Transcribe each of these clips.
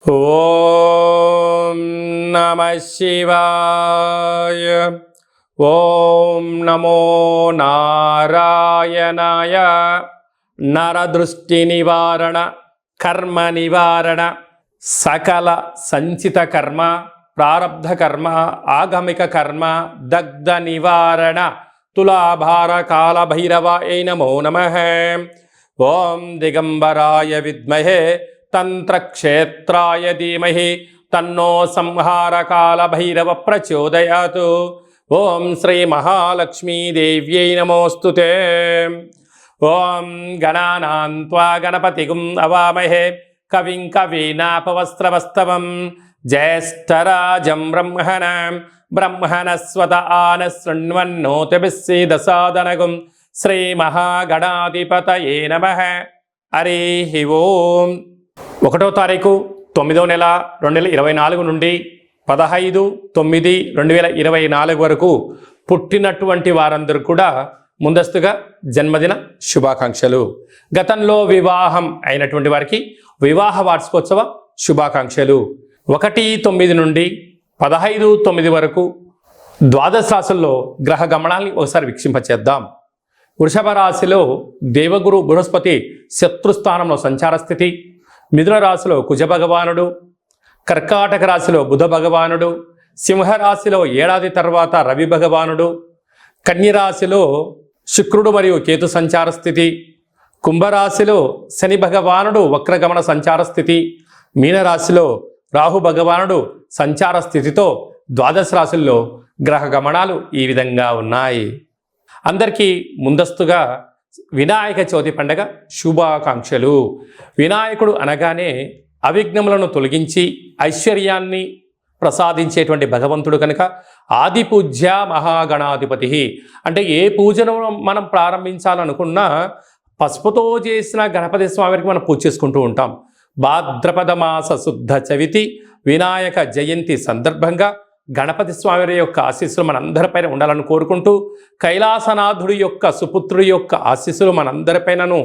ఓం నమః శివాయ. ఓం నమో నారాయణాయ. నరదృష్టి నివారణ, కర్మ నివారణ, సకల సంచిత కర్మ, ప్రారబ్ధ కర్మ, ఆగమిక కర్మ, దగ్ధ నివారణ, తులాభార కాల భైరవాయ నమో నమః. ఓం దిగంబరాయ విద్మహే తంత్రక్షేత్రాయ ధీమహి తన్నో సంహారకాల భైరవ ప్రచోదయాత్. ఓం శ్రీ మహాలక్ష్మీదేవ్యై నమోస్తుతే. ఓం గణానాం త్వా గణపతిగుం అవామహే కవిం కవీనాపవస్త్రవస్తవం జ్యేష్ఠరాజం బ్రహ్మణస్వత ఆన శృణ్వన్నోతిభిస్సీదసాదనగుం. శ్రీ మహాగణాధిపతయే నమః. హరి ఓం. 1వ తారీఖు 9వ నెల 2024 నుండి 15/9/2024 వరకు పుట్టినటువంటి వారందరూ కూడా ముందస్తుగా జన్మదిన శుభాకాంక్షలు. గతంలో వివాహం అయినటువంటి వారికి వివాహ వార్షికోత్సవ శుభాకాంక్షలు. 1/9 నుండి 15/9 వరకు ద్వాదశ రాశుల్లో గ్రహ గమనాల్ని ఒకసారి వీక్షింపచేద్దాం. వృషభ రాశిలో దేవగురు బృహస్పతి శత్రుస్థానంలో సంచార స్థితి. మిథున రాశిలో కుజ భగవానుడు, కర్కాటక రాశిలో బుధ భగవానుడు, సింహరాశిలో ఏడాది తర్వాత రవి భగవానుడు, కన్యరాశిలో శుక్రుడు మరియు కేతు సంచార స్థితి, కుంభరాశిలో శని భగవానుడు వక్రగమన సంచార స్థితి, మీనరాశిలో రాహు భగవానుడు సంచార స్థితితో ద్వాదశ రాశుల్లో గ్రహ గమనాలు ఈ విధంగా ఉన్నాయి. అందరికీ ముందస్తుగా వినాయక చవితి పండగ శుభాకాంక్షలు. వినాయకుడు అనగానే అవిఘ్నములను తొలగించి ఐశ్వర్యాన్ని ప్రసాదించేటువంటి భగవంతుడు కనుక ఆది పూజ్య మహాగణాధిపతి. అంటే ఏ పూజను మనం ప్రారంభించాలనుకున్నా పసుపుతో చేసిన గణపతి స్వామికి మనం పూజ చేసుకుంటూ ఉంటాం. భాద్రపద మాస శుద్ధ చవితి వినాయక జయంతి సందర్భంగా గణపతి స్వామి యొక్క ఆశీస్సులు మనందరిపైన ఉండాలని కోరుకుంటూ, కైలాసనాథుడి యొక్క సుపుత్రుడి యొక్క ఆశీస్సులు మనందరిపైనను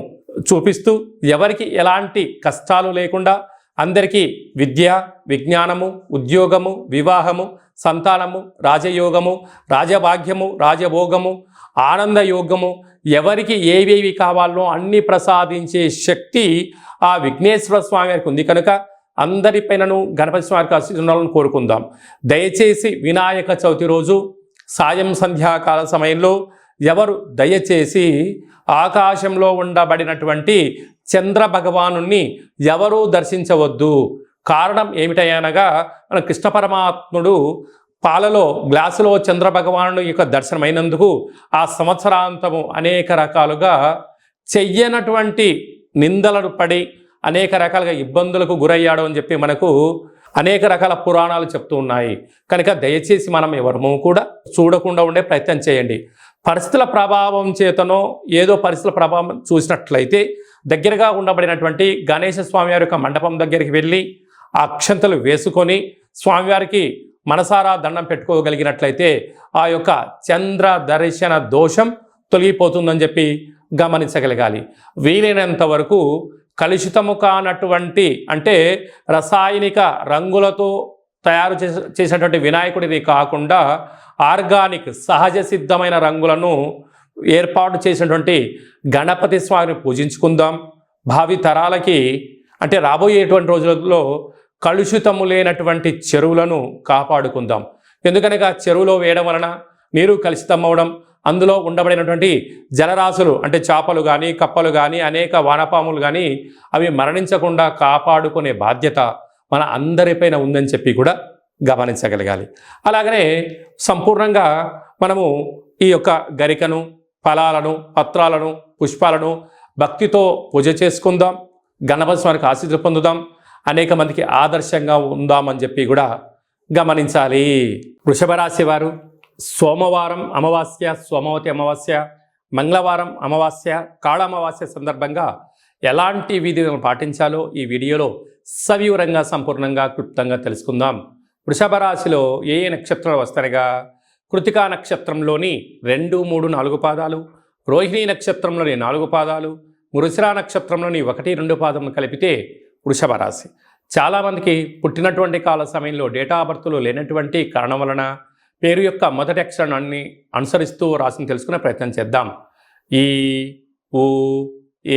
చూపిస్తూ, ఎవరికి ఎలాంటి కష్టాలు లేకుండా అందరికీ విద్య, విజ్ఞానము, ఉద్యోగము, వివాహము, సంతానము, రాజయోగము, రాజభాగ్యము, రాజభోగము, ఆనందయోగము, ఎవరికి ఏవేవి కావాలో అన్ని ప్రసాదించే శక్తి ఆ విఘ్నేశ్వర స్వామి వారికి ఉంది కనుక అందరిపైనను గణపతి స్వామికి ఆశీర్వాదాలను కోరుకుందాం. దయచేసి వినాయక చవితి రోజు సాయం సంధ్యాకాల సమయంలో ఎవరు దయచేసి ఆకాశంలో ఉండబడినటువంటి చంద్ర భగవానుణ్ణి ఎవరూ దర్శించవద్దు. కారణం ఏమిటనగా మన కృష్ణ పరమాత్ముడు పాలలో గ్లాసులో చంద్ర భగవానుడు యొక్క దర్శనమైనందుకు ఆ సంవత్సరాంతము అనేక రకాలుగా చెయ్యనటువంటి నిందలను పడి అనేక రకాలుగా ఇబ్బందులకు గురయ్యాడు అని చెప్పి మనకు అనేక రకాల పురాణాలు చెప్తూ ఉన్నాయి. కనుక దయచేసి మనం ఎవరము కూడా చూడకుండా ఉండే ప్రయత్నం చేయండి. పరిస్థితుల ప్రభావం చేతనో ఏదో పరిస్థితుల ప్రభావం చూసినట్లయితే దగ్గరగా ఉండబడినటువంటి గణేశ స్వామివారి యొక్క మండపం దగ్గరికి వెళ్ళి ఆ అక్షంతలు వేసుకొని స్వామివారికి మనసారా దండం పెట్టుకోగలిగినట్లయితే ఆ యొక్క చంద్ర దర్శన దోషం తొలగిపోతుందని చెప్పి గమనించగలగాలి. వీలైనంత వరకు కలుషితము కానటువంటి, అంటే రసాయనిక రంగులతో తయారు చేసినటువంటి వినాయకుడిని కాకుండా ఆర్గానిక్ సహజ సిద్ధమైన రంగులను ఏర్పాటు చేసినటువంటి గణపతి స్వామిని పూజించుకుందాం. భావి తరాలకి, అంటే రాబోయేటువంటి రోజులలో కలుషితము లేనటువంటి చెరువులను కాపాడుకుందాం. ఎందుకనగా చెరువులో వేయడం వలన నీరు కలుషితం అవ్వడం, అందులో ఉండబడినటువంటి జలరాశులు అంటే చేపలు కానీ, కప్పలు కానీ, అనేక వానపాములు కానీ అవి మరణించకుండా కాపాడుకునే బాధ్యత మన అందరిపైన ఉందని చెప్పి కూడా గమనించగలగాలి. అలాగనే సంపూర్ణంగా మనము ఈ యొక్క గరికను, ఫలాలను, పత్రాలను, పుష్పాలను భక్తితో పూజ చేసుకుందాం. గణపతి స్వామికి ఆశీస్సులు పొందుదాం. అనేక మందికి ఆదర్శంగా ఉందామని చెప్పి కూడా గమనించాలి. వృషభ రాశి వారు సోమవారం అమావాస్య, సోమవతి అమావాస్య, మంగళవారం అమావాస్య, కాళ అమావాస్య సందర్భంగా ఎలాంటి విధులను పాటించాలో ఈ వీడియోలో సవివరంగా సంపూర్ణంగా క్లుప్తంగా తెలుసుకుందాం. వృషభ రాశిలో ఏ ఏ నక్షత్రాలు వస్తాయిగా కృతికా నక్షత్రంలోని 2, 3, 4 పాదాలు, రోహిణీ నక్షత్రంలోని 4 పాదాలు, మృగశిర నక్షత్రంలోని 1, 2 పాదములు కలిపితే వృషభ రాశి. చాలామందికి పుట్టినటువంటి కాల సమయంలో డేటా ఆఫ్ బర్త్లో లేనటువంటి కారణం వలన పేరు యొక్క మొదటి అక్షరాన్ని అనుసరిస్తూ రాసిన తెలుసుకునే ప్రయత్నం చేద్దాం. ఈ, ఉ,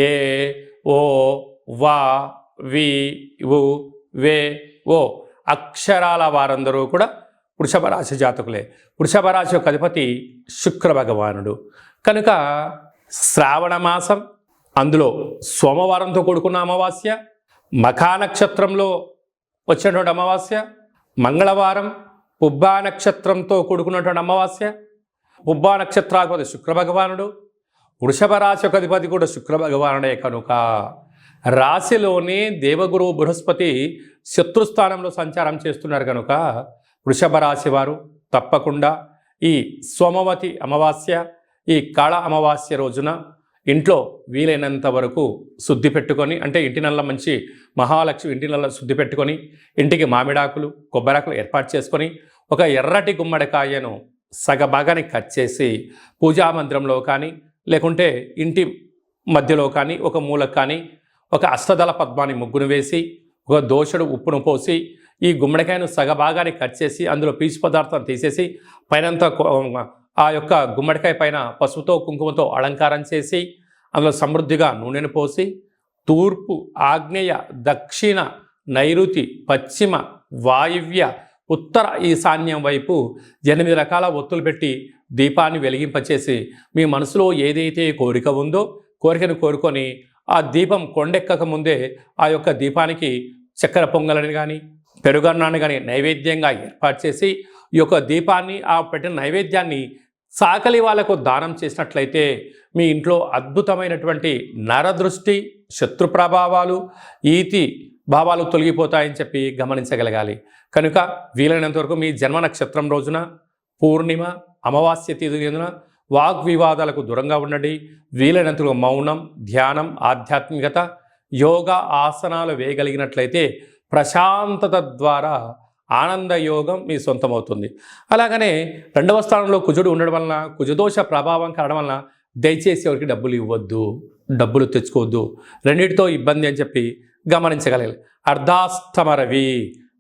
ఏ, ఓ, వా, వి, ఉ, వే, ఓ అక్షరాల వారందరూ కూడా వృషభ రాశి జాతకులే. వృషభ రాశి యొక్క అధిపతి శుక్ర భగవానుడు కనుక శ్రావణ మాసం, అందులో సోమవారంతో కూడుకున్న అమావాస్య, మఖా నక్షత్రంలో వచ్చినటువంటి అమావాస్య, మంగళవారం పుబ్బా నక్షత్రంతో కూడుకున్నటువంటి అమావాస్య, పుబ్బా నక్షత్రాధిపతి శుక్ర భగవానుడు, వృషభ రాశి యొక్క అధిపతి కూడా శుక్ర భగవానుడే కనుక రాశిలోనే దేవగురు బృహస్పతి శత్రుస్థానంలో సంచారం చేస్తున్నారు కనుక వృషభ రాశి వారు తప్పకుండా ఈ సోమవతి అమావాస్య, ఈ కాళ అమావాస్య రోజున ఇంట్లో వీలైనంత వరకు శుద్ధి పెట్టుకొని, అంటే ఇంటి నల్ల మంచి మహాలక్ష్మి ఇంటి నల్ల శుద్ధి పెట్టుకొని ఇంటికి మామిడాకులు కొబ్బరాకులు ఏర్పాటు చేసుకొని ఒక ఎర్రటి గుమ్మడికాయను సగభాగాన్ని కట్ చేసి పూజా మందిరంలో కానీ లేకుంటే ఇంటి మధ్యలో కానీ ఒక మూలకు కానీ ఒక అష్టదళ పద్మాన్ని ముగ్గును వేసి ఒక దోషుడు ఉప్పును పోసి ఈ గుమ్మడికాయను సగభాగాన్ని కట్ చేసి అందులో పీచు పదార్థం తీసేసి పైనంతా ఆ యొక్క గుమ్మడికాయ పైన పసుపుతో కుంకుమతో అలంకారం చేసి అందులో సమృద్ధిగా నూనెను పోసి తూర్పు, ఆగ్నేయ, దక్షిణ, నైరుతి, పశ్చిమ, వాయువ్య, ఉత్తర ఈశాన్యం వైపు 8 రకాల ఒత్తులు పెట్టి దీపాన్ని వెలిగింపచేసి మీ మనసులో ఏదైతే కోరిక ఉందో కోరికను కోరుకొని ఆ దీపం కొండెక్కక ముందే ఆ యొక్క దీపానికి చక్కెర పొంగలని కానీ పెరుగన్నాన్ని కానీ నైవేద్యంగా ఏర్పాటు చేసి ఈ యొక్క దీపాన్ని ఆ పెట్టిన నైవేద్యాన్ని సాకలి వాళ్ళకు దానం చేసినట్లయితే మీ ఇంట్లో అద్భుతమైనటువంటి నరదృష్టి, శత్రు ప్రభావాలు, ఈతి భావాలు తొలగిపోతాయని చెప్పి గమనించగలగాలి. కనుక వీలైనంత వరకు మీ జన్మ నక్షత్రం రోజున పూర్ణిమ, అమావాస్య తిథిన వాగ్వివాదాలకు దూరంగా ఉండండి. వీలైనంతలో మౌనం, ధ్యానం, ఆధ్యాత్మికత, యోగా ఆసనాలు వేయగలిగినట్లయితే ప్రశాంతత ద్వారా ఆనంద యోగం మీ సొంతమవుతుంది. అలాగనే 2వ స్థానంలో కుజుడు ఉండడం వలన, కుజదోష ప్రభావం కావడం వలన దయచేసి ఎవరికి డబ్బులు ఇవ్వద్దు, డబ్బులు తెచ్చుకోవద్దు, రెండింటితో ఇబ్బంది అని చెప్పి గమనించగలగాలి. అర్ధాష్టమ రవి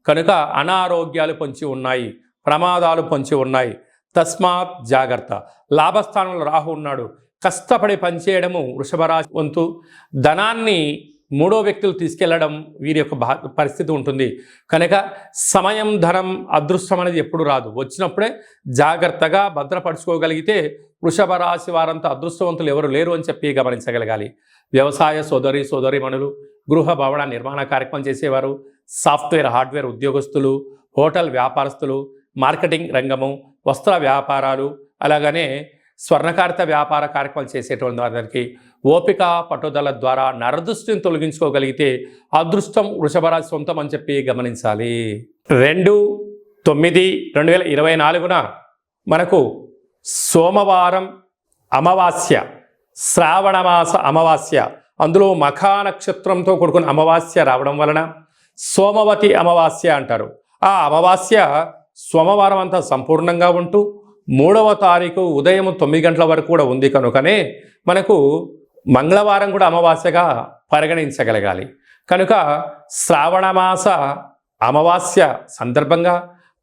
కనుక అనారోగ్యాలు పొంచి ఉన్నాయి, ప్రమాదాలు పొంచి ఉన్నాయి. తస్మాత్ జాగ్రత్త. లాభస్థానంలో రాహు ఉన్నాడు. కష్టపడి పనిచేయడము వృషభ రాశి వంతు. ధనాన్ని 3వ వ్యక్తులు తీసుకెళ్లడం వీరి యొక్క పరిస్థితి ఉంటుంది. కనుక సమయం, ధనం, అదృష్టం అనేది ఎప్పుడు రాదు. వచ్చినప్పుడే జాగ్రత్తగా భద్రపరుచుకోగలిగితే వృషభ రాశి వారంతా అదృష్టవంతులు ఎవరు లేరు అని చెప్పి గమనించగలగాలి. వ్యవసాయ సోదరీమణులు, గృహ భవన నిర్మాణ కార్యక్రమం చేసేవారు, సాఫ్ట్వేర్, హార్డ్వేర్ ఉద్యోగస్తులు, హోటల్ వ్యాపారస్తులు, మార్కెటింగ్ రంగము, వస్త్ర వ్యాపారాలు, అలాగనే స్వర్ణకారిత వ్యాపార కార్యక్రమాలు చేసేటువంటి వారికి ఓపిక, పట్టుదల ద్వారా నరదృష్టిని తొలగించుకోగలిగితే అదృష్టం వృషభ రాశి సొంతం అని చెప్పి గమనించాలి. 2/9/2024 మనకు సోమవారం అమావాస్య, శ్రావణమాస అమావాస్య, అందులో మఖా నక్షత్రంతో కూడుకున్న అమావాస్య రావడం వలన సోమవతి అమావాస్య అంటారు. ఆ అమావాస్య సోమవారం అంతా సంపూర్ణంగా ఉంటూ 3వ తారీఖు ఉదయం 9 గంటల వరకు కూడా ఉంది కనుకనే మనకు మంగళవారం కూడా అమావాస్యగా పరిగణించగలగాలి. కనుక శ్రావణమాస అమావాస్య సందర్భంగా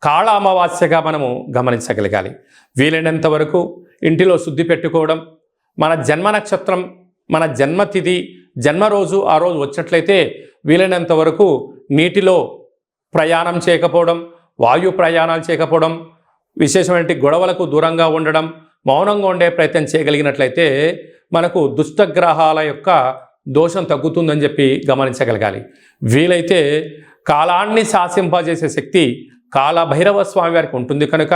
కాళ అమావాస్యగా మనము గమనించగలగాలి. వీలైనంత వరకు ఇంటిలో శుద్ధి పెట్టుకోవడం, మన జన్మ నక్షత్రం, మన జన్మతిథి, జన్మరోజు ఆ రోజు వచ్చినట్లయితే వీలైనంత వరకు నీటిలో ప్రయాణం చేయకపోవడం, వాయు ప్రయాణాలు చేయకపోవడం, విశేషమైన గొడవలకు దూరంగా ఉండడం, మౌనంగా ఉండే ప్రయత్నం చేయగలిగినట్లయితే మనకు దుష్టగ్రహాల యొక్క దోషం తగ్గుతుందని చెప్పి గమనించగలగాలి. వీలైతే కాలాన్ని శాసింపజేసే శక్తి కాళభైరవ స్వామి వారికి ఉంటుంది కనుక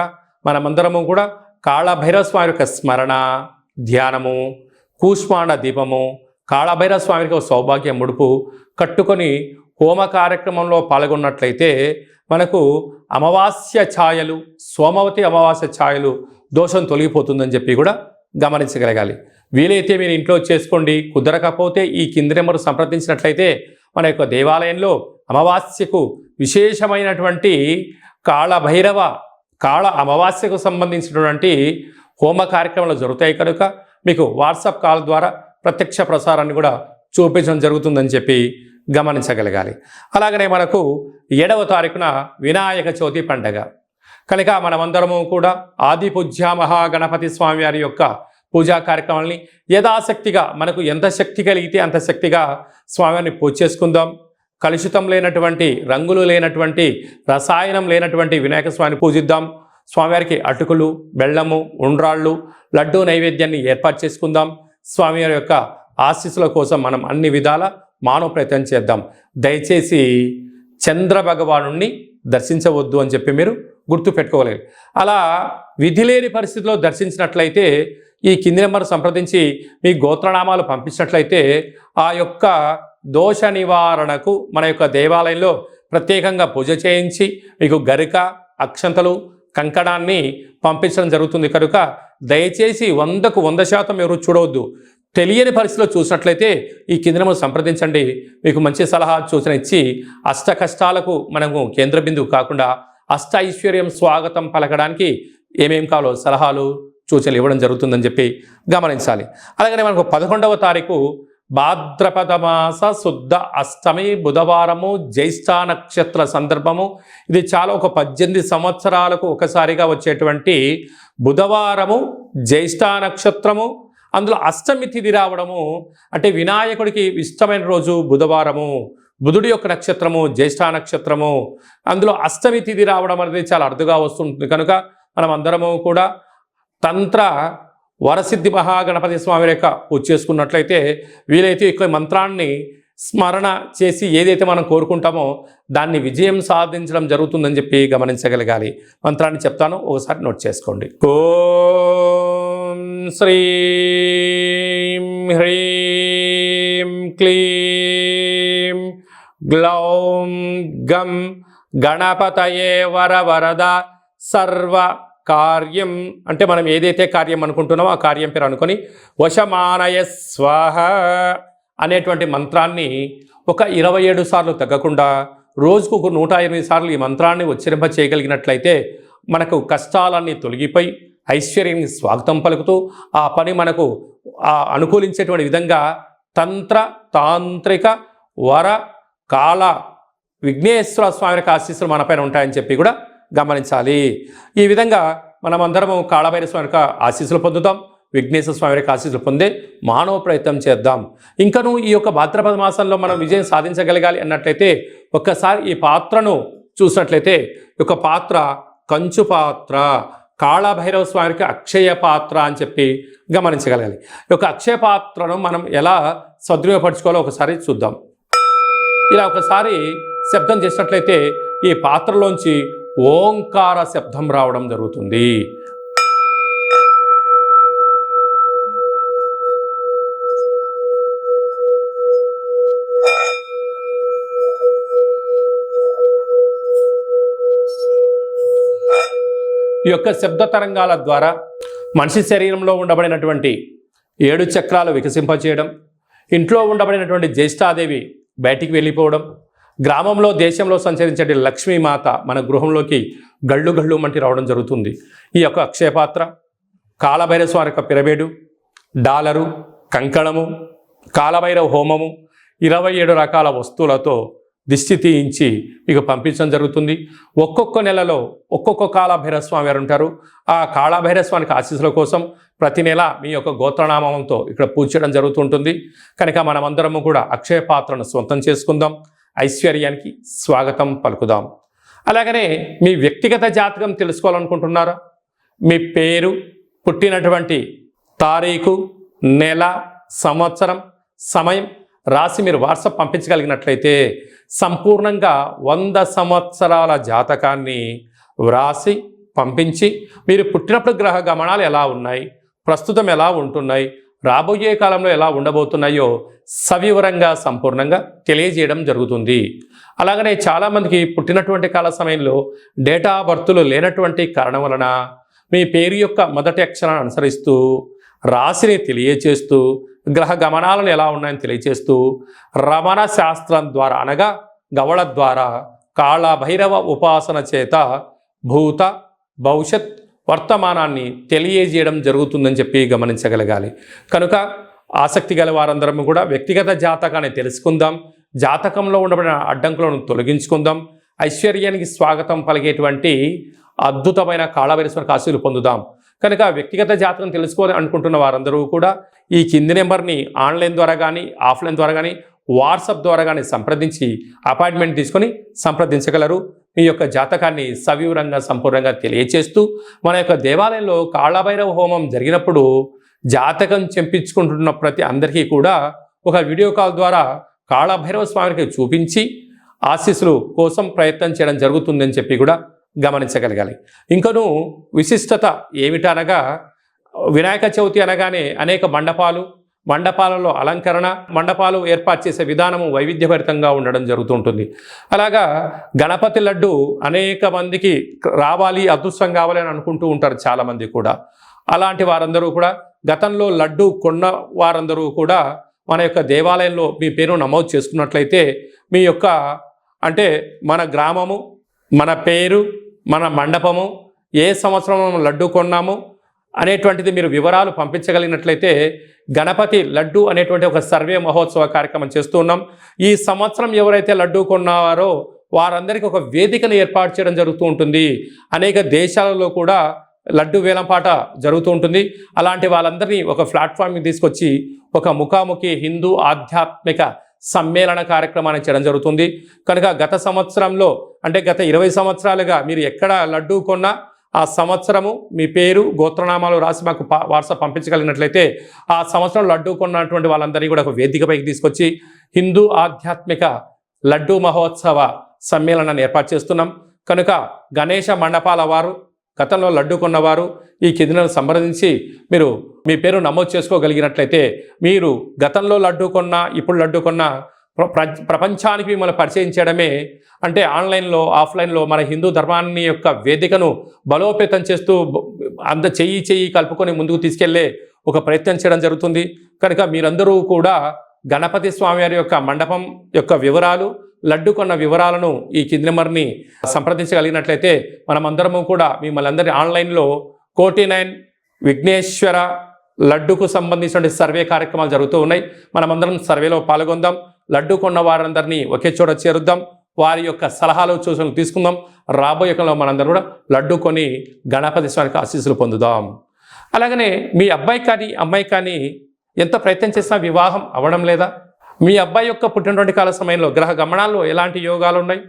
మనమందరము కూడా కాళభైరవ స్వామి యొక్క స్మరణ, ధ్యానము, కూష్మాండ దీపము, కాళభైరవ స్వామికి సౌభాగ్య ముడుపు కట్టుకొని హోమ కార్యక్రమంలో పాల్గొన్నట్లయితే మనకు అమావాస్య ఛాయలు, సోమవతి అమావాస్య ఛాయలు దోషం తొలగిపోతుందని చెప్పి కూడా గమనించగలగాలి. వీలైతే మీరు ఇంట్లో చేసుకోండి. కుదరకపోతే ఈ కింది నెంబరు సంప్రదించినట్లయితే మన యొక్క దేవాలయంలో అమావాస్యకు విశేషమైనటువంటి కాళభైరవ కాళ అమావాస్యకు సంబంధించినటువంటి హోమ కార్యక్రమాలు జరుగుతాయి కనుక మీకు వాట్సాప్ కాల్ ద్వారా ప్రత్యక్ష ప్రసారాన్ని కూడా చూపించడం జరుగుతుందని చెప్పి గమనించగలగాలి. అలాగనే మనకు 7వ తారీఖున వినాయక చవితి పండగ కనుక మనమందరము కూడా ఆది పూజ్య మహాగణపతి స్వామి వారి యొక్క పూజా కార్యక్రమాలని యథాశక్తిగా మనకు ఎంత శక్తి కలిగితే అంత శక్తిగా స్వామివారిని పూజ చేసుకుందాం. కలుషితం లేనటువంటి, రంగులు లేనటువంటి, రసాయనం లేనటువంటి వినాయక స్వామిని పూజిద్దాం. స్వామివారికి అటుకులు, బెల్లము, ఉండ్రాళ్ళు, లడ్డూ నైవేద్యాన్ని ఏర్పాటు చేసుకుందాం. స్వామివారి యొక్క ఆశీస్సుల కోసం మనం అన్ని విధాల మానవ ప్రయత్నం చేద్దాం. దయచేసి చంద్ర భగవానుణ్ణి దర్శించవద్దు అని చెప్పి మీరు గుర్తు పెట్టుకోలేదు. అలా విధి లేని పరిస్థితిలో దర్శించినట్లయితే ఈ కింది నెంబర్ సంప్రదించి మీ గోత్రనామాలు పంపించినట్లయితే ఆ యొక్క దోష నివారణకు మన యొక్క దేవాలయంలో ప్రత్యేకంగా పూజ చేయించి మీకు గరిక, అక్షంతలు, కంకణాన్ని పంపించడం జరుగుతుంది. కనుక దయచేసి 100కు 100% ఎవరు చూడవద్దు. తెలియని పరిస్థితిలో చూసినట్లయితే ఈ కింది నెంబర్ సంప్రదించండి. మీకు మంచి సలహా సూచన ఇచ్చి అష్ట కష్టాలకు మనము కేంద్ర బిందువు కాకుండా అష్ట ఐశ్వర్యం స్వాగతం పలకడానికి ఏమేం కావాలో సలహాలు సూచనలు ఇవ్వడం జరుగుతుందని చెప్పి గమనించాలి. అలాగనే మనకు 11వ తారీఖు భాద్రపద మాస శుద్ధ అష్టమి బుధవారము, జ్యేష్ఠ నక్షత్ర సందర్భము. ఇది చాలా ఒక 18 సంవత్సరాలకు ఒకసారిగా వచ్చేటువంటి బుధవారము, జ్యేష్ఠ నక్షత్రము, అందులో అష్టమి తిథి రావడము. అంటే వినాయకుడికి ఇష్టమైన రోజు బుధవారము, బుధుడి యొక్క నక్షత్రము జ్యేష్ఠ నక్షత్రము, అందులో అష్టమి తిథి రావడం అనేది చాలా అరుదుగా వస్తుంటుంది. కనుక మనం అందరము కూడా తంత్ర వరసిద్ధి మహాగణపతి స్వామి యొక్క పూజ చేసుకున్నట్లయితే వీలైతే ఎక్కువ మంత్రాన్ని స్మరణ చేసి ఏదైతే మనం కోరుకుంటామో దాన్ని విజయం సాధించడం జరుగుతుందని చెప్పి గమనించగలగాలి. మంత్రాన్ని చెప్తాను, ఒకసారి నోట్ చేసుకోండి. ఓం శ్రీం హ్రీం క్లీం గ్లౌం గం గణపతయే వరవరద సర్వ కార్యం. అంటే మనం ఏదైతే కార్యం అనుకుంటున్నామో ఆ కార్యం పేరు అనుకొని వశమానయ స్వాహ అనేటువంటి మంత్రాన్ని ఒక 27 సార్లు తగ్గకుండా రోజుకు ఒక 108 సార్లు ఈ మంత్రాన్ని ఉచ్చరింప చేయగలిగినట్లయితే మనకు కష్టాలన్నీ తొలగిపోయి ఐశ్వర్యానికి స్వాగతం పలుకుతూ ఆ పని మనకు అనుకూలించేటువంటి విధంగా తంత్ర తాంత్రిక వర కాల విఘ్నేశ్వర స్వామి యొక్క ఆశీస్సులు మనపైన ఉంటాయని చెప్పి కూడా గమనించాలి. ఈ విధంగా మనమందరము కాళభైరవ స్వామి యొక్క ఆశీస్సులు పొందుతాం, విఘ్నేశ్వర స్వామి యొక్క ఆశీస్సులు పొందే మానవ ప్రయత్నం చేద్దాం. ఇంకను ఈ యొక్క భాద్రపద మాసంలో మనం విజయం సాధించగలగాలి అన్నట్లయితే ఒక్కసారి ఈ పాత్రను చూసినట్లయితే ఒక పాత్ర కంచు పాత్ర, కాళభైరవ స్వామికి అక్షయ పాత్ర అని చెప్పి గమనించగలగాలి. ఈ యొక్క అక్షయ పాత్రను మనం ఎలా సద్వినియోగపరచుకోవాలో ఒకసారి చూద్దాం. ఇలా ఒకసారి శబ్దం చేసినట్లయితే ఈ పాత్రలోంచి ఓంకార శబ్దం రావడం జరుగుతుంది. ఈ యొక్క శబ్ద తరంగాల ద్వారా మనిషి శరీరంలో ఉండబడినటువంటి 7 చక్రాలు వికసింపచేయడం, ఇంట్లో ఉండబడినటువంటి జ్యేష్ఠాదేవి బయటికి వెళ్ళిపోవడం, గ్రామంలో దేశంలో సంచరించే లక్ష్మీమాత మన గృహంలోకి గళ్ళు గళ్ళు మంటి రావడం జరుగుతుంది. ఈ యొక్క అక్షయపాత్ర, కాళభైరవ స్వామి యొక్క పిరబేడు, డాలరు, కంకణము, కాళభైరవ హోమము, 27 రకాల వస్తువులతో దిష్టి తీయించి మీకు పంపించడం జరుగుతుంది. ఒక్కొక్క నెలలో ఒక్కొక్క కాళభైరవ స్వామి వారు ఉంటారు. ఆ కాళభైరవ స్వామికి ఆశీస్సుల కోసం ప్రతి నెల మీ యొక్క గోత్రనామంతో ఇక్కడ పూజ చేయడం జరుగుతుంటుంది. కనుక మనమందరము కూడా అక్షయ పాత్రను సొంతం చేసుకుందాం, ఐశ్వర్యానికి స్వాగతం పలుకుదాం. అలాగనే మీ వ్యక్తిగత జాతకం తెలుసుకోవాలనుకుంటున్నారా? మీ పేరు, పుట్టినటువంటి తారీఖు, నెల, సంవత్సరం, సమయం రాసి మీరు వాట్సాప్ పంపించగలిగినట్లయితే సంపూర్ణంగా 100 సంవత్సరాల జాతకాన్ని వ్రాసి పంపించి మీరు పుట్టినప్పుడు గ్రహ గమనాలు ఎలా ఉన్నాయి, ప్రస్తుతం ఎలా ఉంటున్నాయి, రాబోయే కాలంలో ఎలా ఉండబోతున్నాయో సవివరంగా సంపూర్ణంగా తెలియజేయడం జరుగుతుంది. అలాగనే చాలామందికి పుట్టినటువంటి కాల సమయంలో డేటా ఆఫ్ బర్త్లు లేనటువంటి కారణం వలన మీ పేరు యొక్క మొదటి అక్షరాన్ని అనుసరిస్తూ రాశిని తెలియచేస్తూ గ్రహ గమనాలను ఎలా ఉన్నాయని తెలియచేస్తూ రమణ శాస్త్రం ద్వారా అనగా గవళ ద్వారా కాళభైరవ ఉపాసన చేత భూత భవిష్యత్ వర్తమానాన్ని తెలియజేయడం జరుగుతుందని చెప్పి గమనించగలగాలి. కనుక ఆసక్తి గల వారందరం కూడా వ్యక్తిగత జాతకాన్ని తెలుసుకుందాం, జాతకంలో ఉండబడిన అడ్డంకులను తొలగించుకుందాం. ఐశ్వర్యానికి స్వాగతం పలికేటువంటి అద్భుతమైన కాళభైరవేశ్వర ఆశీస్సులు పొందుదాం. కనుక వ్యక్తిగత జాతకం తెలుసుకోవాలి అనుకుంటున్న వారందరూ కూడా ఈ కింది నెంబర్ని ఆన్లైన్ ద్వారా కానీ ఆఫ్లైన్ ద్వారా కానీ వాట్సాప్ ద్వారా కానీ సంప్రదించి అపాయింట్మెంట్ తీసుకొని సంప్రదించగలరు. మీ యొక్క జాతకాన్ని సవివరంగా సంపూర్ణంగా తెలియచేస్తూ మన యొక్క దేవాలయంలో కాళభైరవ హోమం జరిగినప్పుడు జాతకం చెంపించుకుంటున్న ప్రతి అందరికీ కూడా ఒక వీడియో కాల్ ద్వారా కాళభైరవ స్వామికి చూపించి ఆశీస్సులు కోసం ప్రయత్నం చేయడం జరుగుతుందని చెప్పి కూడా గమనించగలగాలి. ఇంకనూ విశిష్టత ఏమిటనగా వినాయక చవితి అనగానే అనేక మండపాలలో అలంకరణ, మండపాలు ఏర్పాటు చేసే విధానము వైవిధ్యభరితంగా ఉండడం జరుగుతుంటుంది. అలాగా గణపతి లడ్డు అనేక మందికి రావాలి, అదృష్టం కావాలి అని అనుకుంటూ ఉంటారు చాలామంది కూడా. అలాంటి వారందరూ కూడా గతంలో లడ్డు కొన్న వారందరూ కూడా మన యొక్క దేవాలయంలో మీ పేరు నమోదు చేసుకున్నట్లయితే మీ యొక్క అంటే మన గ్రామము, మన పేరు, మన మండపము, ఏ సంవత్సరం మనం లడ్డు కొన్నాము అనేటువంటిది మీరు వివరాలు పంపించగలిగినట్లయితే గణపతి లడ్డు అనేటువంటి ఒక సర్వే మహోత్సవ కార్యక్రమం చేస్తూ ఉన్నాం. ఈ సంవత్సరం ఎవరైతే లడ్డు కొన్నారో వారందరికీ ఒక వేదికను ఏర్పాటు చేయడం జరుగుతూ ఉంటుంది. అనేక దేశాలలో కూడా లడ్డు వేలంపాట జరుగుతూ ఉంటుంది. అలాంటి వాళ్ళందరినీ ఒక ప్లాట్ఫామ్కి తీసుకొచ్చి ఒక ముఖాముఖి హిందూ ఆధ్యాత్మిక సమ్మేళన కార్యక్రమాన్ని చేయడం జరుగుతుంది. కనుక గత సంవత్సరంలో అంటే గత 20 సంవత్సరాలుగా మీరు ఎక్కడ లడ్డు కొన్నా ఆ సంవత్సరము మీ పేరు గోత్రనామాలు రాసి మాకు వాట్సాప్ పంపించగలిగినట్లయితే ఆ సంవత్సరం లడ్డు కొన్నటువంటి వాళ్ళందరినీ కూడా ఒక వేదికపైకి తీసుకొచ్చి హిందూ ఆధ్యాత్మిక లడ్డు మహోత్సవ సమ్మేళనాన్ని ఏర్పాటు చేస్తున్నాం. కనుక గణేష మండపాల వారు గతంలో లడ్డు కొన్నవారు ఈ కిందను సంప్రదించి మీరు మీ పేరు నమోదు చేసుకోగలిగినట్లయితే మీరు గతంలో లడ్డు కొన్నా ఇప్పుడు లడ్డు కొన్నా ప్రపంచానికి మిమ్మల్ని పరిచయం చేయడమే అంటే ఆన్లైన్లో ఆఫ్లైన్లో మన హిందూ ధర్మాన్ని యొక్క వేదికను బలోపేతం చేస్తూ చెయ్యి కలుపుకొని ముందుకు తీసుకెళ్లే ఒక ప్రయత్నం చేయడం జరుగుతుంది. కనుక మీరందరూ కూడా గణపతి స్వామివారి యొక్క మండపం యొక్క వివరాలు, లడ్డు కొన్న వివరాలను ఈ కింది నెంబర్ని సంప్రదించగలిగినట్లయితే మనమందరము కూడా మిమ్మల్ని అందరి ఆన్లైన్లో 49 విఘ్నేశ్వర లడ్డుకు సంబంధించిన సర్వే కార్యక్రమాలు జరుగుతూ ఉన్నాయి. మనమందరం సర్వేలో పాల్గొందాం. లడ్డు కొన్న వారందరినీ ఒకే చోట చేరుద్దాం. వారి యొక్క సలహాలు సూచనలు తీసుకుందాం. రాబోయే కాలంలో మనందరం కూడా లడ్డు కొని గణపతి స్వామికి ఆశీస్సులు పొందుదాం. అలాగనే మీ అబ్బాయి కానీ అమ్మాయి కానీ ఎంత ప్రయత్నం చేసినా వివాహం అవ్వడం లేదా? మీ అబ్బాయి యొక్క పుట్టినటువంటి కాల సమయంలో గ్రహ గమనాల్లో ఎలాంటి యోగాలు ఉన్నాయి,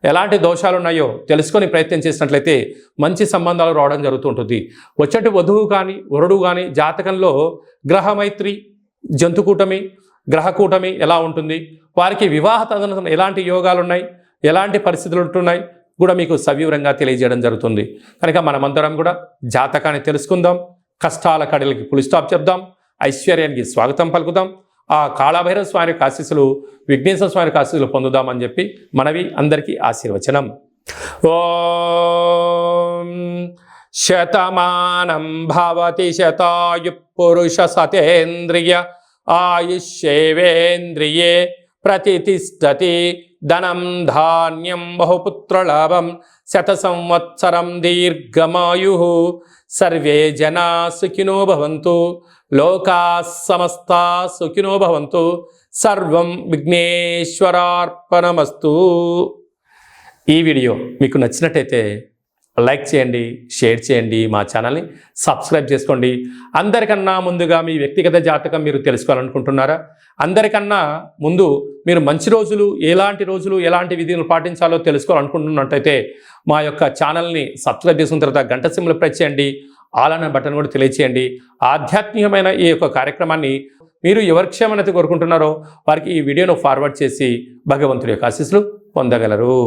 ఎలాంటి దోషాలు ఉన్నాయో తెలుసుకొని ప్రయత్నం చేసినట్లయితే మంచి సంబంధాలు రావడం జరుగుతుంటుంది. వచ్చేటి వధువు కానీ వరుడు కానీ జాతకంలో గ్రహమైత్రి, జంతుకూటమి, గ్రహకూటమి ఎలా ఉంటుంది, వారికి వివాహ తదనంతరం ఎలాంటి యోగాలు ఉన్నాయి, ఎలాంటి పరిస్థితులు ఉంటున్నాయి కూడా మీకు సవివరంగా తెలియజేయడం జరుగుతుంది. కనుక మనమందరం కూడా జాతకాన్ని తెలుసుకుందాం. కష్టాల కడలకి ఫుల్ స్టాప్ చెప్దాం. ఐశ్వర్యానికి స్వాగతం పలుకుదాం. ఆ కాళభైరవ స్వామి ఆశీస్సులు, విఘ్నేశ్వర స్వామి ఆశీస్సులు పొందుదామని చెప్పి మనవి అందరికీ ఆశీర్వచనం. ఓం శతమానం భవతి శతాయు పురుష సతేంద్రియ ఆయుష్యేవేంద్రియే ప్రతితిష్టతి ధనం ధాన్యం బహుపుత్రలాభం శత సంవత్సరం దీర్ఘమాయు సర్వే జనా సుఖినో భవంతు లోకా సమస్తా సుఖినో భవంతు సర్వం విఘ్నేశ్వరార్పణమస్తు. ఈ వీడియో మీకు నచ్చినట్టయితే లైక్ చేయండి, షేర్ చేయండి, మా ఛానల్ని సబ్స్క్రైబ్ చేసుకోండి. అందరికన్నా ముందుగా మీ వ్యక్తిగత జాతకం మీరు తెలుసుకోవాలనుకుంటున్నారా? అందరికన్నా ముందు మీరు మంచి రోజులు, ఎలాంటి విధులు పాటించాలో తెలుసుకోవాలనుకుంటున్నట్టయితే మా యొక్క ఛానల్ని సబ్స్క్రైబ్ చేసుకున్న తర్వాత గంట సింబల్ ప్రెస్ చేయండి. ఆల్ అనే బటన్ కూడా తెలియచేయండి. ఆధ్యాత్మికమైన ఈ యొక్క కార్యక్రమాన్ని మీరు ఎవరి క్షేమమైతే కోరుకుంటున్నారో వారికి ఈ వీడియోను ఫార్వర్డ్ చేసి భగవంతుడి యొక్క ఆశీస్సులు పొందగలరు.